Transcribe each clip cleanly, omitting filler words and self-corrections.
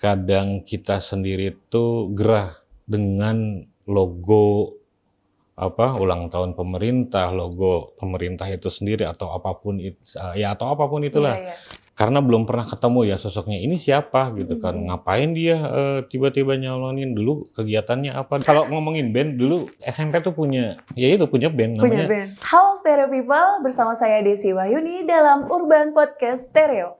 kadang kita sendiri tuh gerah dengan logo ulang tahun pemerintah, logo pemerintah itu sendiri atau apapun itulah. Iya. Karena belum pernah ketemu ya sosoknya ini siapa gitu kan. Ngapain dia tiba-tiba nyalonin, dulu kegiatannya apa. Kalau ngomongin band dulu SMP tuh punya band namanya. Halo Stereo People, bersama saya Desi Wahyuni dalam Urban Podcast Stereo.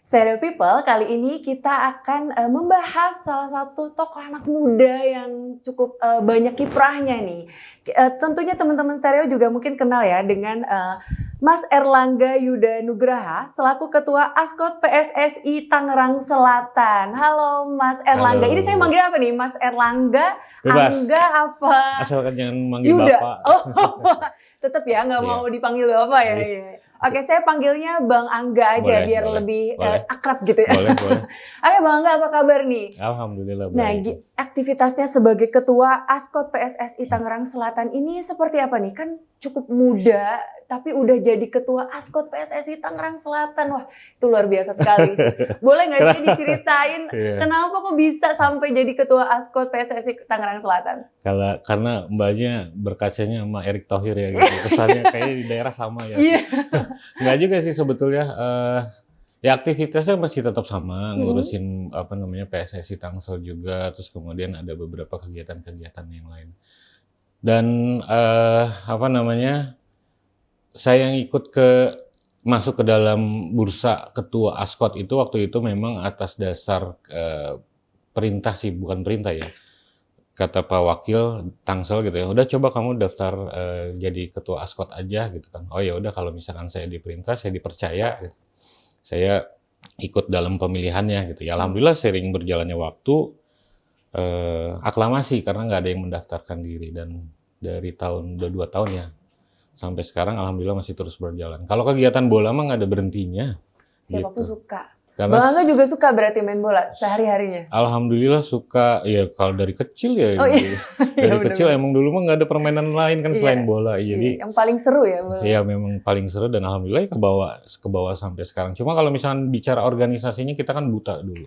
Stereo People, kali ini kita akan membahas salah satu tokoh anak muda yang cukup banyak kiprahnya nih. Tentunya teman-teman Stereo juga mungkin kenal ya dengan Mas Erlangga Yuda Nugraha selaku Ketua Askot PSSI Tangerang Selatan. Halo Mas Erlangga, Ini saya manggil apa nih? Mas Erlangga, Bebas. Angga apa? Asalkan jangan manggil Yuda. Bapak. Oh, tetap ya nggak mau dipanggil Bapak ya. Iya. Oke, saya panggilnya Bang Angga aja biar lebih akrab gitu ya. Boleh. Oke, Bang Angga, apa kabar nih? Alhamdulillah baik. Nah, aktivitasnya sebagai Ketua Askot PSSI Tangerang Selatan ini seperti apa nih? Kan cukup muda, tapi udah jadi Ketua Askot PSSI Tangerang Selatan. Wah, itu luar biasa sekali sih. Boleh nggak sih diceritain kenapa kok bisa sampai jadi Ketua Askot PSSI Tangerang Selatan? Karena mbaknya berkacanya sama Erick Thohir ya gitu. Kesannya kayak di daerah sama ya. Iya. Nggak juga sih sebetulnya. Ya aktivitasnya masih tetap sama, ngurusin PSSI Tangsel juga, terus kemudian ada beberapa kegiatan-kegiatan yang lain. Dan saya yang ikut masuk ke dalam bursa ketua Askot itu waktu itu memang atas dasar perintah sih, bukan perintah ya. Kata Pak Wakil Tangsel gitu ya, udah coba kamu daftar jadi ketua Askot aja gitu kan. Oh ya udah, kalau misalkan saya diperintah, saya dipercaya gitu. Saya ikut dalam pemilihannya gitu ya. Alhamdulillah seiring berjalannya waktu aklamasi karena nggak ada yang mendaftarkan diri, dan dari udah 2 tahun ya sampai sekarang alhamdulillah masih terus berjalan. Kalau kegiatan bola mah nggak ada berhentinya. Siapapun gitu. suka. Karena Bang Angga juga suka berarti main bola sehari-harinya? Alhamdulillah suka, ya kalau dari kecil ya. Dari kecil emang dulu mah nggak ada permainan lain kan selain bola. Jadi yang paling seru ya bola? Iya memang paling seru, dan alhamdulillah kebawa sampai sekarang. Cuma kalau misalnya bicara organisasinya kita kan buta dulu.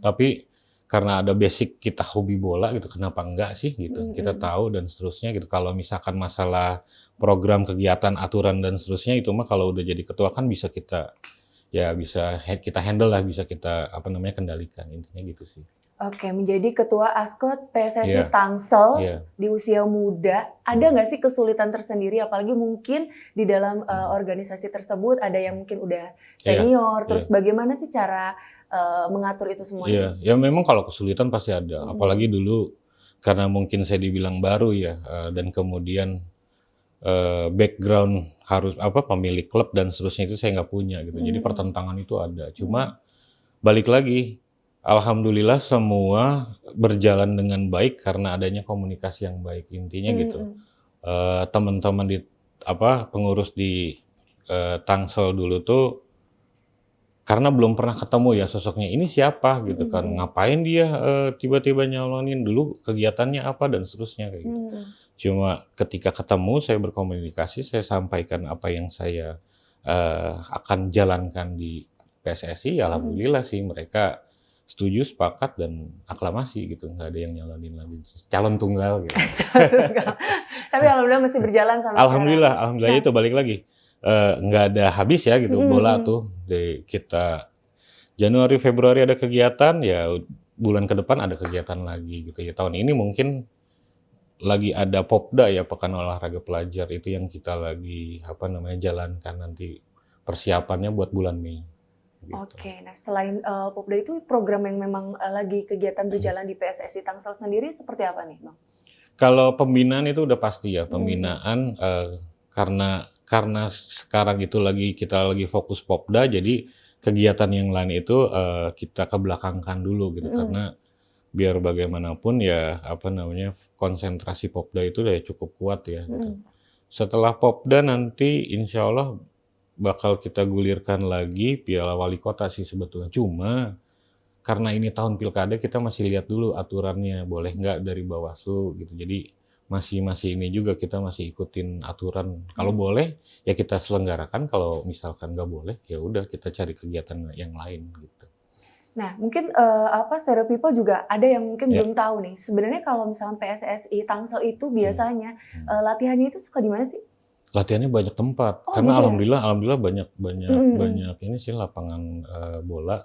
Tapi karena ada basic kita hobi bola gitu, kenapa enggak sih gitu. Kita tahu dan seterusnya gitu. Kalau misalkan masalah program kegiatan, aturan dan seterusnya itu mah kalau udah jadi ketua kan bisa kita handle lah, bisa kita kendalikan, intinya gitu sih. Oke, menjadi Ketua Askot PSSI Tangsel di usia muda, ada nggak sih kesulitan tersendiri? Apalagi mungkin di dalam organisasi tersebut ada yang mungkin udah senior, terus bagaimana sih cara mengatur itu semuanya? Ya memang kalau kesulitan pasti ada, apalagi dulu karena mungkin saya dibilang baru ya, dan kemudian background harus pemilik klub dan seterusnya itu saya nggak punya gitu. Jadi pertentangan itu ada. Cuma balik lagi, alhamdulillah semua berjalan dengan baik karena adanya komunikasi yang baik, intinya gitu. Teman-teman di pengurus di Tangsel dulu tuh karena belum pernah ketemu ya sosoknya ini siapa gitu kan. Ngapain dia tiba-tiba nyalonin, dulu kegiatannya apa dan seterusnya kayak gitu. Cuma ketika ketemu, saya berkomunikasi, saya sampaikan apa yang saya akan jalankan di PSSI. Alhamdulillah sih mereka setuju, sepakat, dan aklamasi gitu. Nggak ada yang nyalonin lagi. Calon tunggal gitu. Tapi alhamdulillah masih berjalan sampai Alhamdulillah itu balik lagi. Nggak ada habis ya gitu bola tuh. Kita Januari, Februari ada kegiatan, ya bulan ke depan ada kegiatan lagi gitu ya. Tahun ini mungkin lagi ada Popda ya, Pekan Olahraga Pelajar, itu yang kita lagi jalankan nanti persiapannya buat bulan Mei. Gitu. Oke, nah selain Popda itu program yang memang lagi kegiatan berjalan di PSSI Tangsel sendiri seperti apa nih, Bang? Kalau pembinaan itu udah pasti ya, pembinaan karena karena sekarang itu kita lagi fokus Popda, jadi kegiatan yang lain itu kita kebelakangkan dulu gitu, karena biar bagaimanapun ya konsentrasi Popda itu udah cukup kuat ya gitu. Setelah Popda nanti insya Allah bakal kita gulirkan lagi Piala Wali Kota sih sebetulnya. Cuma karena ini tahun pilkada kita masih lihat dulu aturannya boleh nggak dari Bawaslu gitu. Jadi masih ini juga kita masih ikutin aturan. Kalau boleh ya kita selenggarakan. Kalau misalkan nggak boleh ya udah kita cari kegiatan yang lain gitu. Nah, mungkin Stereo People juga ada yang mungkin belum tahu nih. Sebenarnya kalau misalnya PSSI Tangsel itu biasanya latihannya itu suka di mana sih? Latihannya banyak tempat. Karena gitu alhamdulillah banyak ini sih lapangan bola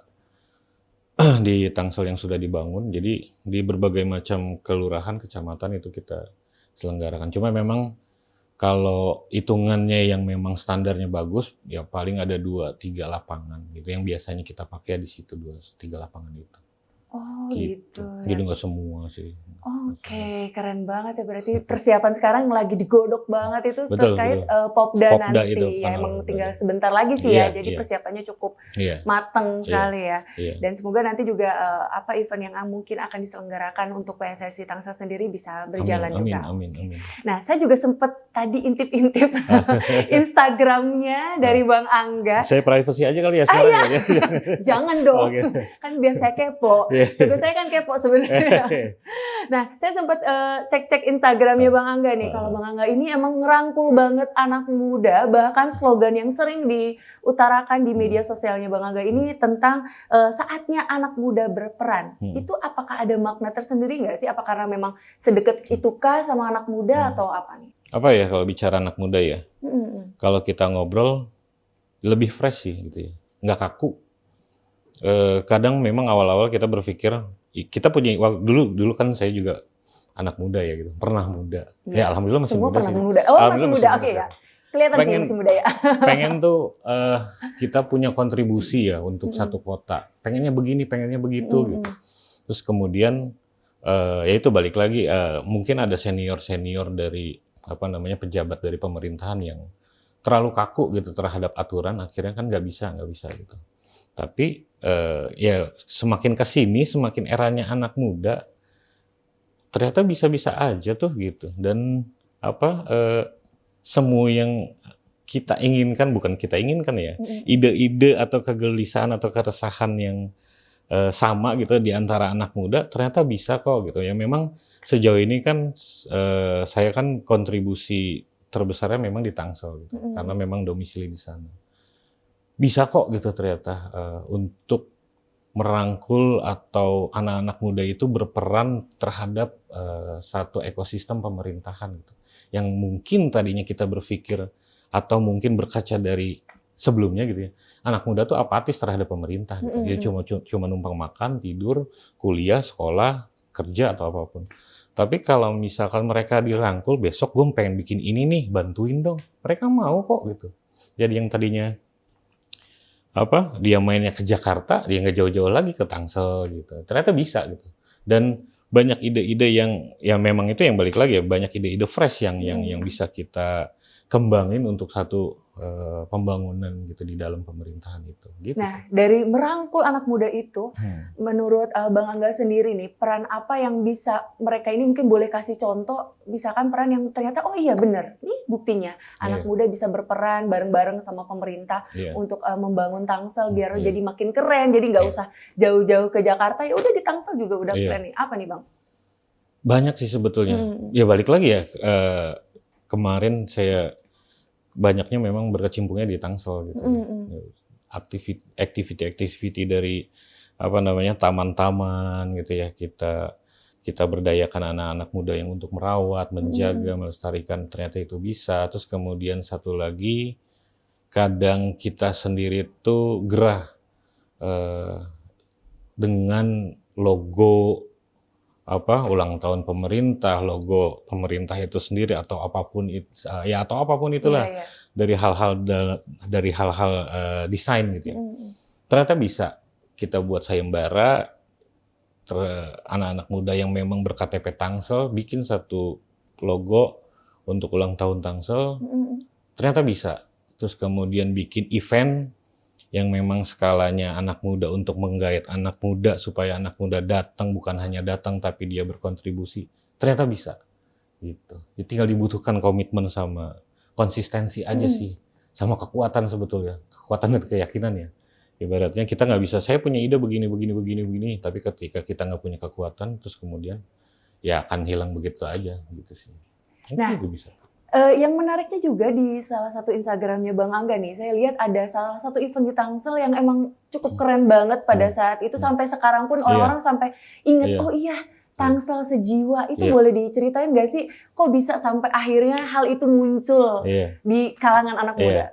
di Tangsel yang sudah dibangun. Jadi di berbagai macam kelurahan, kecamatan itu kita selenggarakan. Cuma memang kalau hitungannya yang memang standarnya bagus, ya paling ada 2-3 lapangan gitu. Yang biasanya kita pakai di situ 2-3 lapangan itu. Oh gitu. Jadi nggak semua sih. Oke, keren banget ya, berarti persiapan sekarang lagi digodok banget itu terkait Popda nanti itu, ya emang tinggal sebentar lagi sih ya, jadi persiapannya cukup mateng sekali ya. Dan semoga nanti juga event yang mungkin akan diselenggarakan untuk PSSI Tangsel sendiri bisa berjalan juga. Amin. Nah, saya juga sempat tadi intip-intip Instagramnya dari Bang Angga. Saya privacy aja kali ya sekarang ya. Jangan dong, kan biar saya kepo. Juga saya kan kepo sebenarnya. Nah, saya sempat cek-cek Instagramnya Bang Angga nih. Kalau Bang Angga ini emang ngerangkul banget anak muda, bahkan slogan yang sering diutarakan di media sosialnya Bang Angga ini tentang saatnya anak muda berperan. Itu apakah ada makna tersendiri nggak sih? Apa karena memang sedekat itukah sama anak muda atau apa nih? Apa ya kalau bicara anak muda ya? Kalau kita ngobrol lebih fresh sih gitu ya, nggak kaku. Kadang memang awal-awal kita berpikir kita punya dulu kan saya juga anak muda ya gitu, pernah muda. Ya alhamdulillah masih muda sih. Masih muda, oke ya. Kelihatan sih masih muda ya. Pengen tuh kita punya kontribusi ya untuk satu kota. Pengennya begini, pengennya begitu gitu. Terus kemudian ya itu balik lagi mungkin ada senior dari pejabat dari pemerintahan yang terlalu kaku gitu terhadap aturan, akhirnya kan nggak bisa gitu. Tapi ya semakin kesini, semakin eranya anak muda, ternyata bisa-bisa aja tuh gitu. Dan semua yang kita inginkan, bukan kita inginkan ya, ide-ide atau kegelisahan atau keresahan yang sama gitu di antara anak muda, ternyata bisa kok gitu. Ya memang sejauh ini kan saya kan kontribusi terbesarnya memang di Tangsel gitu, karena memang domisili di sana. Bisa kok gitu ternyata untuk merangkul atau anak-anak muda itu berperan terhadap satu ekosistem pemerintahan gitu. Yang mungkin tadinya kita berpikir atau mungkin berkaca dari sebelumnya gitu ya. Anak muda tuh apatis terhadap pemerintah gitu. Dia cuma numpang makan, tidur, kuliah, sekolah, kerja atau apapun. Tapi kalau misalkan mereka dirangkul, besok gue pengen bikin ini nih, bantuin dong. Mereka mau kok gitu. Jadi yang tadinya dia mainnya ke Jakarta, dia nggak jauh-jauh lagi ke Tangsel gitu. Ternyata bisa gitu. Dan banyak ide-ide yang memang itu yang balik lagi ya, banyak ide-ide fresh yang bisa kita kembangin untuk satu pembangunan gitu di dalam pemerintahan itu. Gitu. Nah, dari merangkul anak muda itu, menurut Bang Angga sendiri nih, peran apa yang bisa mereka ini mungkin boleh kasih contoh, misalkan peran yang ternyata oh iya benar, nih buktinya anak muda bisa berperan bareng-bareng sama pemerintah untuk membangun Tangsel biar jadi makin keren, jadi nggak usah jauh-jauh ke Jakarta, ya udah di Tangsel juga udah keren nih. Apa nih Bang? Banyak sih sebetulnya. Ya balik lagi ya, kemarin saya banyaknya memang berkecimpungnya di Tangsel gitu. Activity dari taman-taman gitu ya, kita berdayakan anak-anak muda yang untuk merawat, menjaga, melestarikan, ternyata itu bisa. Terus kemudian satu lagi, kadang kita sendiri tuh gerah dengan logo ulang tahun pemerintah, logo pemerintah itu sendiri atau apapun itu itulah dari hal-hal desain gitu ya. Ternyata bisa kita buat sayembara anak-anak muda yang memang berKTP Tangsel bikin satu logo untuk ulang tahun Tangsel. ternyata bisa. Terus kemudian bikin event yang memang skalanya anak muda untuk menggait anak muda supaya anak muda datang, bukan hanya datang tapi dia berkontribusi. Ternyata bisa. Gitu. Jadi tinggal dibutuhkan komitmen sama konsistensi aja sih. Sama kekuatan sebetulnya. Kekuatan dan keyakinan ya. Ibaratnya kita nggak bisa, saya punya ide begini, tapi ketika kita nggak punya kekuatan, terus kemudian ya akan hilang begitu aja gitu sih. Nah, Itu bisa. Yang menariknya juga di salah satu Instagramnya Bang Angga nih, saya lihat ada salah satu event di Tangsel yang emang cukup keren banget pada saat itu, sampai sekarang pun orang-orang sampai inget, oh iya Tangsel Sejiwa, itu boleh diceritain nggak sih, kok bisa sampai akhirnya hal itu muncul di kalangan anak muda?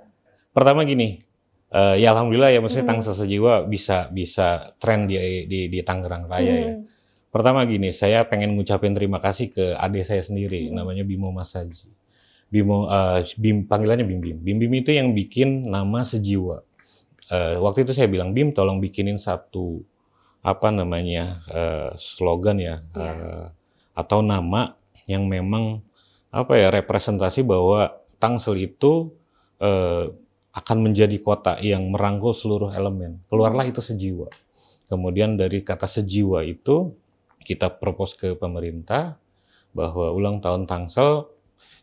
Pertama gini, ya alhamdulillah ya, maksudnya Tangsel Sejiwa bisa tren di Tangerang Raya ya. Pertama gini, saya pengen ngucapin terima kasih ke adik saya sendiri, namanya Bimo Masaji. Bimo, panggilannya Bim Bim. Bim Bim itu yang bikin nama Sejiwa. Waktu itu saya bilang, Bim tolong bikinin satu slogan ya, atau nama yang memang representasi bahwa Tangsel itu akan menjadi kota yang merangkul seluruh elemen. Keluarlah itu Sejiwa. Kemudian dari kata Sejiwa itu kita propose ke pemerintah bahwa ulang tahun Tangsel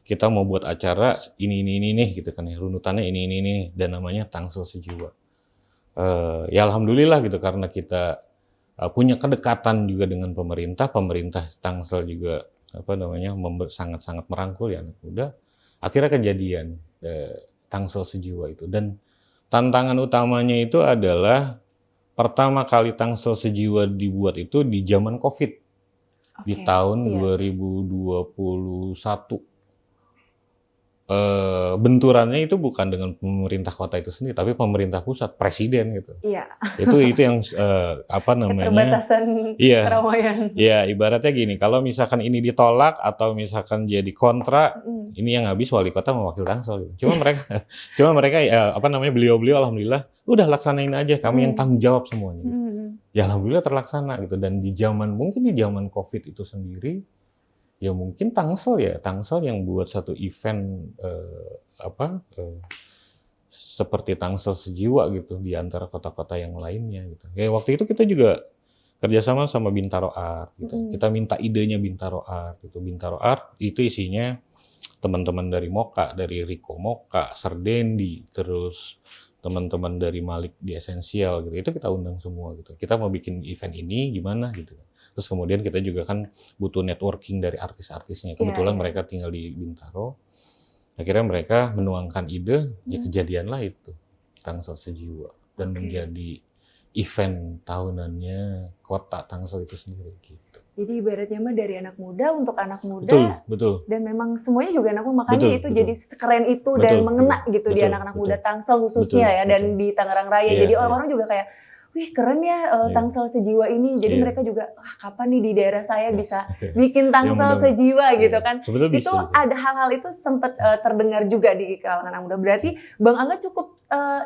kita mau buat acara ini nih gitu kan ya, runutannya ini dan namanya Tangsel Sejiwa. Ya alhamdulillah gitu, karena kita punya kedekatan juga dengan pemerintah Tangsel juga sangat-sangat merangkul ya anak muda. Akhirnya kejadian Tangsel Sejiwa itu, dan tantangan utamanya itu adalah pertama kali Tangsel Sejiwa dibuat itu di zaman Covid di tahun 2021. Benturannya itu bukan dengan pemerintah kota itu sendiri, tapi pemerintah pusat, presiden gitu. Iya. Itu yang keterbatasan keramaian. Iya, ibaratnya gini, kalau misalkan ini ditolak atau misalkan jadi kontra, ini yang habis wali kota mewakil Tangsel. Gitu. Cuma mereka beliau-beliau alhamdulillah udah laksanain aja, kami yang tanggung jawab semuanya. Gitu. Ya alhamdulillah terlaksana gitu, dan mungkin di zaman Covid itu sendiri. Ya mungkin Tangsel yang buat satu event seperti Tangsel Sejiwa gitu di antara kota-kota yang lainnya gitu. Ya waktu itu kita juga kerjasama sama Bintaro Art gitu. Kita minta idenya Bintaro Art gitu. Bintaro Art itu isinya teman-teman dari Moka, dari Rico Moka, Serdendi, terus teman-teman dari Malik di Esensial gitu. Itu kita undang semua gitu. Kita mau bikin event ini gimana gitu. Terus kemudian kita juga kan butuh networking dari artis-artisnya. Kebetulan mereka tinggal di Bintaro. Akhirnya mereka menuangkan ide, ya kejadianlah itu Tangsel Sejiwa, dan menjadi event tahunannya kota Tangsel itu sendiri gitu. Jadi ibaratnya mah dari anak muda untuk anak muda. Betul. Dan memang semuanya juga anak muda, makanya itu jadi sekeren itu dan mengena gitu di anak-anak muda Tangsel khususnya dan di Tangerang Raya. Jadi orang-orang juga kayak, wih keren ya Tangsel Sejiwa ini. Jadi mereka juga, kapan nih di daerah saya bisa bikin Tangsel Sejiwa gitu kan. Itu ada hal-hal itu sempat terdengar juga di kalangan anak muda. Berarti Bang Angga cukup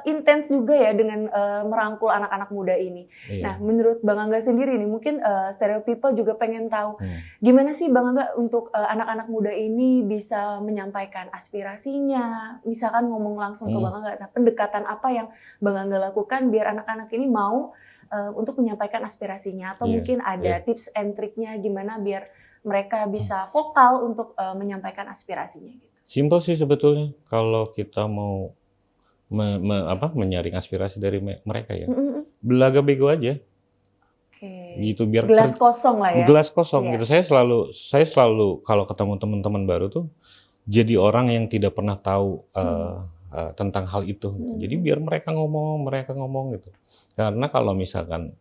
intens juga ya dengan merangkul anak-anak muda ini. Nah menurut Bang Angga sendiri nih, mungkin Stereo People juga pengen tahu gimana sih Bang Angga untuk anak-anak muda ini bisa menyampaikan aspirasinya. Misalkan ngomong langsung ke Bang Angga, nah pendekatan apa yang Bang Angga lakukan biar anak-anak ini mau untuk menyampaikan aspirasinya, atau mungkin ada tips and triknya gimana biar mereka bisa vokal untuk menyampaikan aspirasinya gitu. Simpel sih sebetulnya kalau kita mau menyaring aspirasi dari mereka ya. Belaga bego aja. Gitu biar gelas kosong lah ya. Gelas kosong gitu. Saya selalu kalau ketemu teman-teman baru tuh jadi orang yang tidak pernah tahu tentang hal itu. Gitu. Jadi biar mereka ngomong gitu. Karena kalau misalkan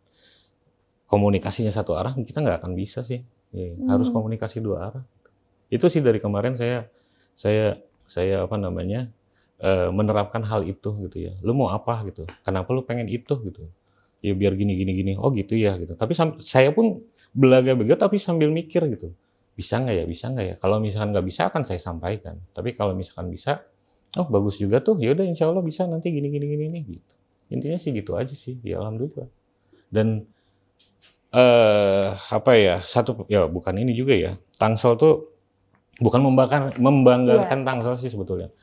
komunikasinya satu arah, kita nggak akan bisa sih. Harus komunikasi dua arah. Itu sih dari kemarin saya menerapkan hal itu gitu ya. Lu mau apa gitu? Kenapa lu pengen itu gitu? Ya biar gini. Oh gitu ya gitu. Tapi saya pun belaga-belaga tapi sambil mikir gitu. Bisa nggak ya? Kalau misalkan nggak bisa akan saya sampaikan. Tapi kalau misalkan bisa, oh bagus juga tuh. Ya udah insya Allah bisa nanti gini gitu. Intinya sih gitu aja sih. Ya alhamdulillah. Dan bukan ini juga ya. Tangsel tuh bukan membanggakan Tangsel sih sebetulnya.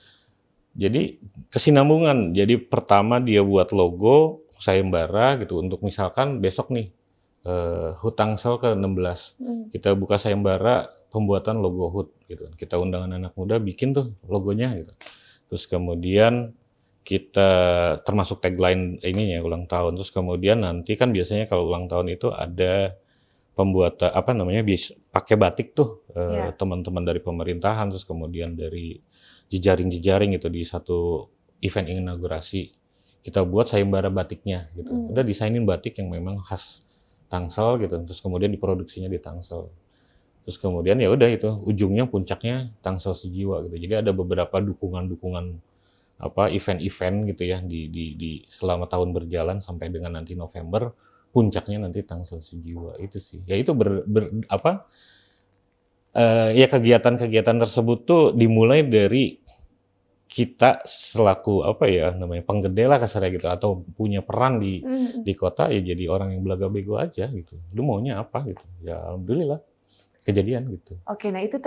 Jadi kesinambungan. Jadi pertama dia buat logo sayembara gitu untuk misalkan besok nih HUT Tangsel ke-16. Kita buka sayembara pembuatan logo HUT gitu. Kita undang anak muda bikin tuh logonya gitu. Terus kemudian kita termasuk tagline ininya ulang tahun. Terus kemudian nanti kan biasanya kalau ulang tahun itu ada pembuatan apa namanya pakai batik tuh teman-teman dari pemerintahan, terus kemudian dari jejaring-jejaring gitu di satu event inaugurasi kita buat sayembara batiknya gitu. Udah desainin batik yang memang khas Tangsel gitu, terus kemudian diproduksinya di Tangsel. Terus kemudian ya udah itu ujungnya puncaknya Tangsel Sejiwa gitu. Jadi ada beberapa dukungan-dukungan apa event-event gitu ya di selama tahun berjalan sampai dengan nanti November. Puncaknya nanti Tangsel Sejiwa itu sih. Ya itu ya kegiatan-kegiatan tersebut tuh dimulai dari kita selaku apa ya namanya penggede lah kasarnya gitu atau punya peran di kota ya jadi orang yang belaga bego aja gitu. Lu maunya apa gitu. Ya alhamdulillah kejadian gitu. Oke, nah itu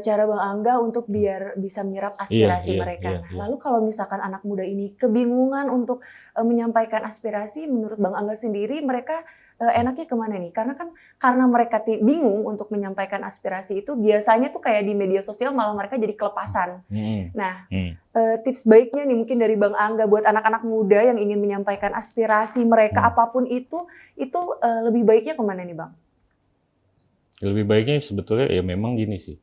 cara Bang Angga untuk biar bisa menyerap aspirasi mereka. Lalu kalau misalkan anak muda ini kebingungan untuk menyampaikan aspirasi, menurut Bang Angga sendiri mereka enaknya kemana nih? Karena mereka bingung untuk menyampaikan aspirasi itu biasanya tuh kayak di media sosial malah mereka jadi kelepasan. Nah, tips baiknya nih mungkin dari Bang Angga buat anak-anak muda yang ingin menyampaikan aspirasi mereka apapun itu lebih baiknya kemana nih Bang? Lebih baiknya sebetulnya ya memang gini sih,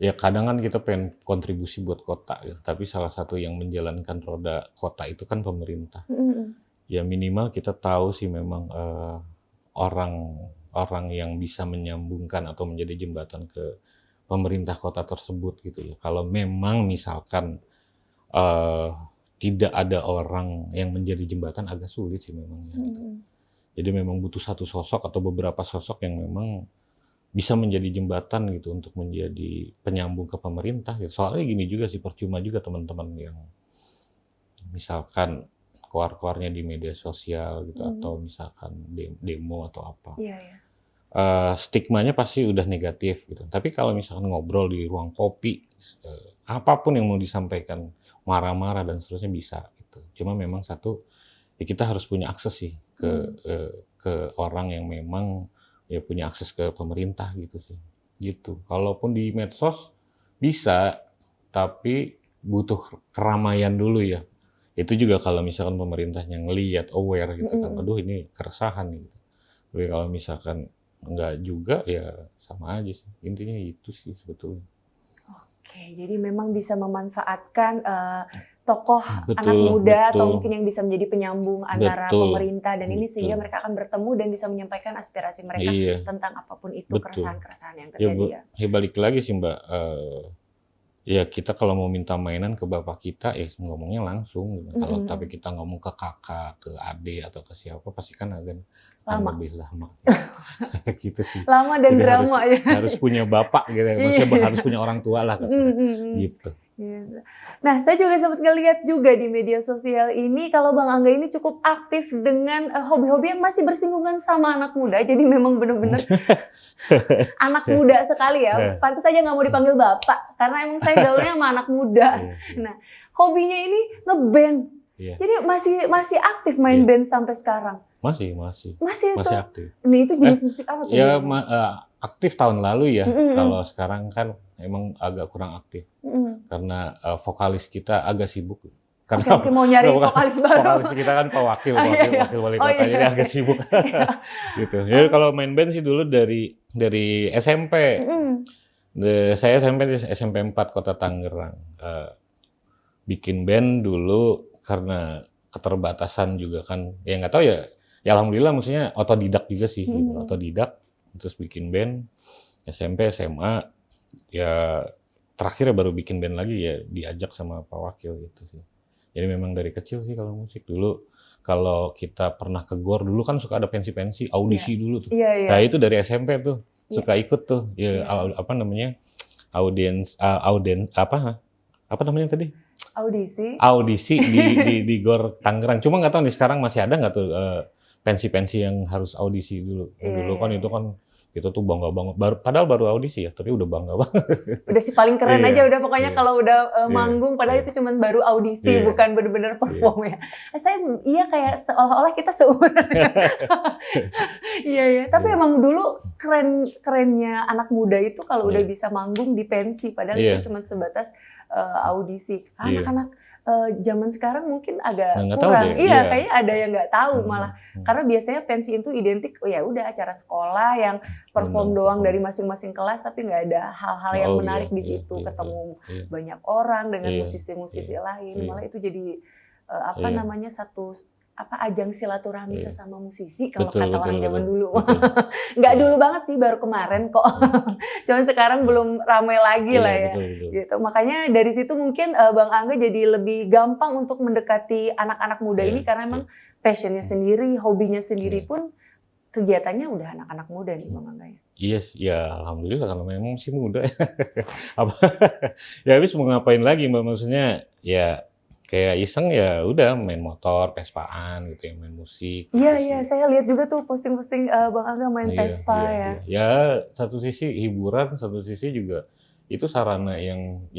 ya kadang kan kita pengen kontribusi buat kota gitu, tapi salah satu yang menjalankan roda kota itu kan pemerintah. Ya minimal kita tahu sih memang orang yang bisa menyambungkan atau menjadi jembatan ke pemerintah kota tersebut gitu ya. Kalau memang misalkan tidak ada orang yang menjadi jembatan agak sulit sih memang ya. Gitu. Jadi memang butuh satu sosok atau beberapa sosok yang memang bisa menjadi jembatan gitu untuk menjadi penyambung ke pemerintah. Gitu. Soalnya gini juga sih, percuma juga teman-teman yang misalkan keluar-keluarnya di media sosial gitu atau misalkan demo atau apa. Stigmanya pasti udah negatif gitu. Tapi kalau misalkan ngobrol di ruang kopi, apapun yang mau disampaikan, marah-marah dan seterusnya bisa gitu. Cuma memang satu, ya kita harus punya akses sih ke orang yang memang ya punya akses ke pemerintah gitu sih. Gitu. Kalaupun di medsos bisa, tapi butuh keramaian dulu ya. Itu juga kalau misalkan pemerintahnya ngelihat, aware gitu kan. Aduh ini keresahan gitu. Tapi kalau misalkan enggak juga ya sama aja sih. Intinya itu sih sebetulnya. Oke, jadi memang bisa memanfaatkan tokoh anak muda atau mungkin yang bisa menjadi penyambung antara pemerintah dan ini sehingga mereka akan bertemu dan bisa menyampaikan aspirasi mereka tentang apapun itu keresahan-keresahan yang terjadi ya. Balik lagi sih Mbak, ya kita kalau mau minta mainan ke bapak kita ya ngomongnya langsung gitu. Kalau tapi kita ngomong ke kakak, ke adik atau ke siapa pasti kan agak lebih lama. Gitu sih. Lama dan jadi drama harus punya bapak gitu ya. Maksudnya harus punya orang tua lah gitu. Nah, saya juga sempat ngelihat juga di media sosial ini kalau Bang Angga ini cukup aktif dengan hobi-hobi yang masih bersinggungan sama anak muda. Jadi memang benar-benar anak muda sekali ya. Pantas saja nggak mau dipanggil bapak karena emang saya gaulnya sama anak muda. Nah, hobinya ini ngeband. Jadi masih aktif main band sampai sekarang. Masih aktif. Nah, itu jenis musik apa tuh? Ya aktif tahun lalu ya. Kalau sekarang kan emang agak kurang aktif. Karena vokalis kita agak sibuk. Karena Oke, mau nyari vokalis baru. Vokalis kita kan Pak Wakil wali kota, jadi agak sibuk. Gitu. Jadi kalau main band sih dulu dari SMP. Saya SMP 4 Kota Tangerang. Bikin band dulu karena keterbatasan juga kan. Ya nggak tahu ya. Ya alhamdulillah maksudnya otodidak juga sih. Gitu. Otodidak. Terus bikin band. SMP, SMA. Ya terakhir baru bikin band lagi ya diajak sama Pak Wakil gitu sih. Jadi memang dari kecil sih kalau musik dulu. Kalau kita pernah ke GOR dulu kan suka ada pensi-pensi, audisi dulu tuh. Nah itu dari SMP tuh suka ikut tuh. Ya apa namanya? Apa namanya tadi? Audisi di GOR Tangerang. Cuma nggak tahu nih sekarang masih ada nggak tuh pensi-pensi yang harus audisi dulu. Dulu kan itu kan Kita tuh bangga banget. Padahal baru audisi ya, tapi udah bangga banget. Udah sih paling keren Iya, aja udah pokoknya iya, kalau udah iya, manggung padahal iya. itu cuman baru audisi Iya, bukan bener-bener perform ya. Saya iya kayak seolah-olah kita seumuran. Iya ya, tapi Iya. emang dulu kerennya anak muda itu kalau udah Iya. bisa manggung di pensi padahal Iya. itu cuman sebatas audisi. Iya. Anak-anak zaman sekarang mungkin agak Nah, nggak tahu kurang. deh, Iya, iya. kayaknya ada yang nggak tahu malah. Hmm. Karena biasanya pensi itu identik, oh ya udah acara sekolah yang perform doang dari masing-masing kelas, tapi nggak ada hal-hal yang Oh, menarik iya, di iya, situ. iya, Ketemu iya. banyak orang dengan Iya, musisi-musisi iya, lain, iya. malah itu jadi Iya. namanya satu ajang silaturahmi Iya. sesama musisi kalau Betul, kata orang betul, zaman betul. dulu. Betul. Nggak Iya. dulu banget sih, baru kemarin kok. Cuman sekarang belum ramai lagi Iya, lah ya. betul, betul. Gitu. Makanya dari situ mungkin Bang Angga jadi lebih gampang untuk mendekati anak-anak muda Iya, ini karena emang passionnya sendiri, hobinya sendiri pun kegiatannya udah anak-anak muda nih Bang Angga ya. Iya, ya alhamdulillah kalau memang masih muda. Apa ya habis mau ngapain lagi Mbak, maksudnya ya kayak iseng ya udah main motor, Vespaan gitu ya, main musik. Iya, terus iya, ya. saya lihat juga tuh posting-posting Bang Angga main Iya, Vespa iya, ya. iya. Ya satu sisi hiburan, satu sisi juga itu sarana yang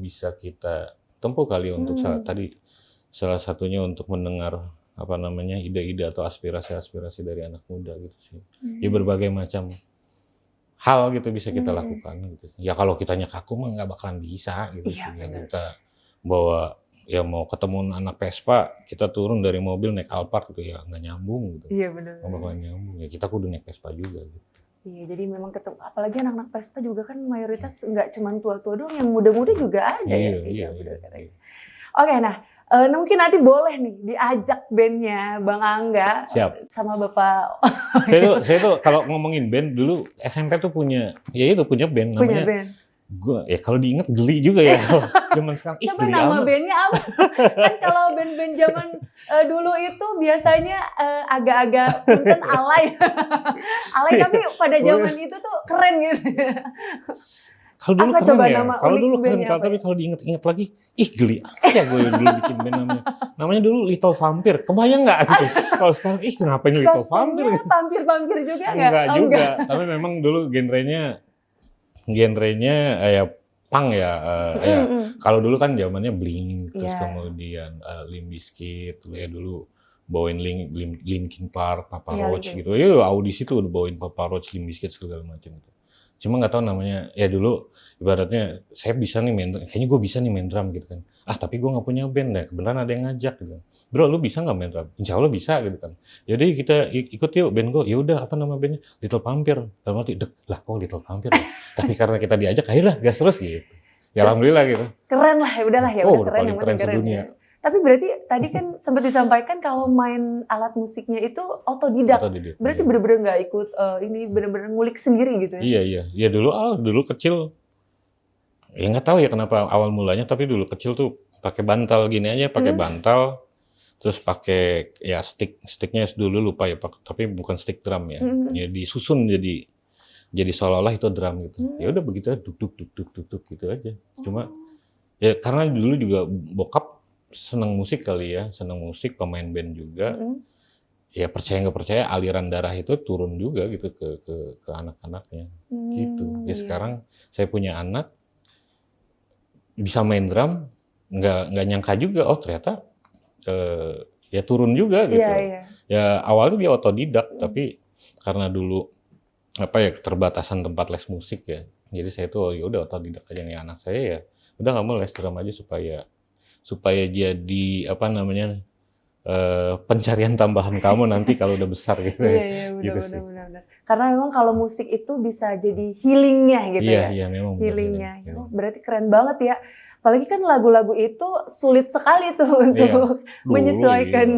bisa kita tempuh kali untuk tadi salah satunya untuk mendengar apa namanya ide-ide atau aspirasi-aspirasi dari anak muda gitu sih. Ya berbagai macam hal gitu bisa kita lakukan gitu. Ya kalau kitanya kaku mah nggak bakalan bisa gitu Iya, sih. Ya benar. kita bawa ya mau ketemu anak Vespa, kita turun dari mobil naik Alphard gitu ya nggak nyambung gitu. Iya benar. Nggak bakalan nyambung. Ya kita kudu naik Vespa juga gitu. Iya, jadi memang ketemu, apalagi anak-anak Vespa juga kan mayoritas nggak cuma tua-tua doang, yang muda-muda juga ada ya. Iya, Benar kata. iya. Oke, nah mungkin nanti boleh nih diajak bandnya Bang Angga Siap. sama Bapak Saya tuh kalau ngomongin band dulu SMP tuh punya band punya namanya. band. Gua ya kalau diinget geli juga ya kalau zaman sekarang. Ih, Coba geli nama amat. bandnya apa? Kan kalau band-band zaman dulu itu biasanya agak-agak punten alay. Alay tapi pada zaman itu tuh keren gitu. Kalau dulu Apa keren coba ya. nama Kalau unik dulu keren, bandnya apa tapi ya? kalau diinget-inget lagi, ih geli amat ya gue dulu bikin band namanya. Namanya dulu Little Vampire. Kebayang nggak gitu? Kalau sekarang, ih ngapain Little Vampire? Kostumnya vampir-vampir juga nggak? Enggak Oh, juga. enggak. Tapi memang dulu genrenya ya punk ya. Ya. Kalau dulu kan zamannya Blink, terus Iya. kemudian Limp Bizkit, ya dulu bawain Linkin Park, Papa Iya, Roach Linkin. gitu. Ya audisi tuh udah bawain Papa Roach, Limp Bizkit segala macam gitu. Cuma nggak tahu namanya. Ya dulu ibaratnya saya bisa nih main, kayaknya gue bisa nih main drum gitu kan. Ah tapi gue nggak punya band deh. Kebetulan ada yang ngajak gitu. Bro lu bisa nggak main drum? Insya Allah bisa gitu kan. Yaudah kita ikut yuk band gue. Ya udah apa nama bandnya? Little Vampire. Dalam arti lah kok Little Vampire. Ya? Tapi karena kita diajak akhirnya gas terus gitu. Ya alhamdulillah gitu. Keren lah, ya udahlah ya Oh, udah udah keren, paling yang penting keren keren. sedunia. Ya. Tapi berarti tadi kan sempat disampaikan kalau main alat musiknya itu otodidak. Atau di- Berarti iya. bener-bener nggak ikut ini bener-bener ngulik sendiri gitu ya? Iya iya. Ya dulu kecil. Ya nggak tahu ya kenapa awal mulanya. Tapi dulu kecil tuh pakai bantal gini aja, pakai bantal. Terus pakai ya sticknya dulu lupa ya, tapi bukan stick drum ya. Ya disusun jadi seolah-olah itu drum gitu. Ya udah begitu aja, duk duk gitu aja. Cuma ya karena dulu juga bokap senang musik kali ya, senang musik, pemain band juga. Ya percaya nggak percaya aliran darah itu turun juga gitu ke anak-anaknya gitu. Ya Iya. sekarang saya punya anak bisa main drum, nggak nyangka juga oh ternyata ya turun juga gitu. Iya, iya. Ya awalnya dia otodidak, tapi karena dulu apa ya keterbatasan tempat les musik ya. Jadi saya tuh ya udah otodidak aja nih anak saya ya. Udah nggak mau les drum aja supaya jadi apa namanya pencarian tambahan kamu nanti kalau udah besar gitu. Iya, Gitu sih. benar. Karena memang kalau musik itu bisa jadi healingnya gitu Iya, ya. iya memang. benar, Healingnya. benar. Oh, berarti keren banget ya. Apalagi kan lagu-lagu itu sulit sekali tuh untuk Dulu, menyesuaikan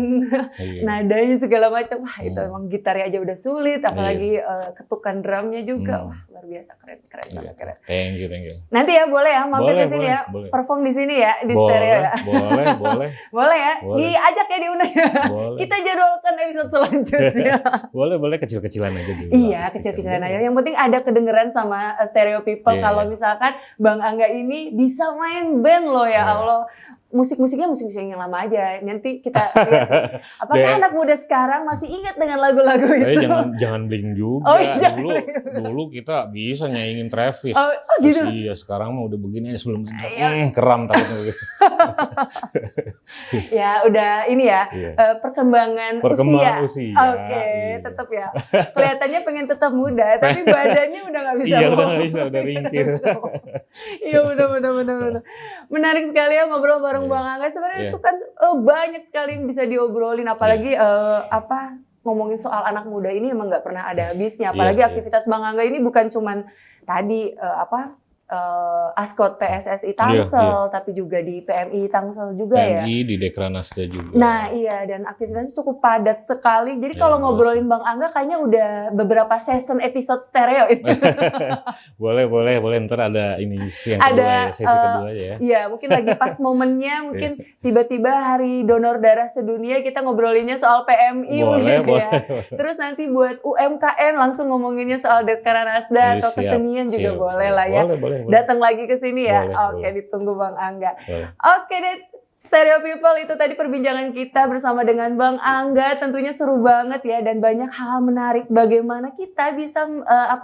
Iya. nadanya segala macam. Wah, itu emang gitarnya aja udah sulit, apalagi ketukan drumnya juga. Wah, luar biasa keren Iya. banget, keren. Thank you. Nanti ya boleh ya mampir Boleh, ke sini boleh, ya. boleh. Perform di sini ya di stereo ya. Boleh. Boleh ya. Boleh. Diajak ya diundang ya. Boleh. Kita jadwalkan episode selanjutnya. Boleh kecil-kecilan aja dulu. Iya, kecil-kecilan aja. Yang penting ada kedengeran sama Stereo People Iya. kalau misalkan Bang Angga ini bisa main band loh ya Iya. Allah. musik-musiknya musik-musik yang lama aja. Nanti kita lihat apakah anak muda sekarang masih ingat dengan lagu-lagu itu. Jangan bling juga. Oh, iya, Dulu kita bisa nyaingin Travis. Oh gitu. Terus iya sekarang mah udah begini sebelum keram takutnya. Ya udah ini ya perkembangan usia. Oke, tetap ya. Kelihatannya pengen tetap muda, tapi badannya udah nggak bisa. Iya udah nggak bisa, udah ringkih. Iya benar. Menarik sekali ya ngobrol bareng Bang Angga. Sebenarnya itu kan banyak sekali yang bisa diobrolin, apalagi ngomongin soal anak muda ini emang nggak pernah ada habisnya. Apalagi aktivitas Bang Angga ini bukan cuman tadi Askot PSSI Tangsel, tapi juga di PMI Tangsel juga ya. PMI di Dekranasda juga. Nah iya, dan aktivitasnya cukup padat sekali. Jadi kalau ngobrolin Bang Angga kayaknya udah beberapa season episode stereo itu. boleh. Ntar ada ini yang kedua, sesi kedua ya. Iya, mungkin lagi pas momennya, mungkin tiba-tiba hari donor darah sedunia kita ngobrolinnya soal PMI mungkin ya. Terus nanti buat UMKM langsung ngomonginnya soal Dekranasda atau kesenian juga boleh lah ya. Boleh. Datang lagi ke sini ya. Oke, ditunggu Bang Angga. Oke deh, Stereo People, itu tadi perbincangan kita bersama dengan Bang Angga. Tentunya seru banget ya, dan banyak hal menarik bagaimana kita bisa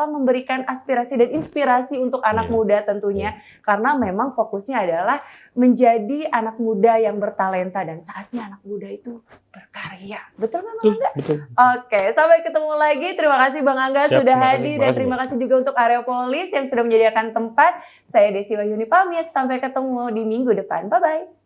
memberikan aspirasi dan inspirasi untuk anak muda tentunya. Karena memang fokusnya adalah menjadi anak muda yang bertalenta, dan saatnya anak muda itu berkarya. Betul nggak Bang Angga? Betul. Oke, sampai ketemu lagi. Terima kasih Bang Angga sudah hadir, dan terima kasih juga untuk Areopolis yang sudah menyediakan tempat. Saya Desi Wahyuni pamit, sampai ketemu di minggu depan. Bye-bye.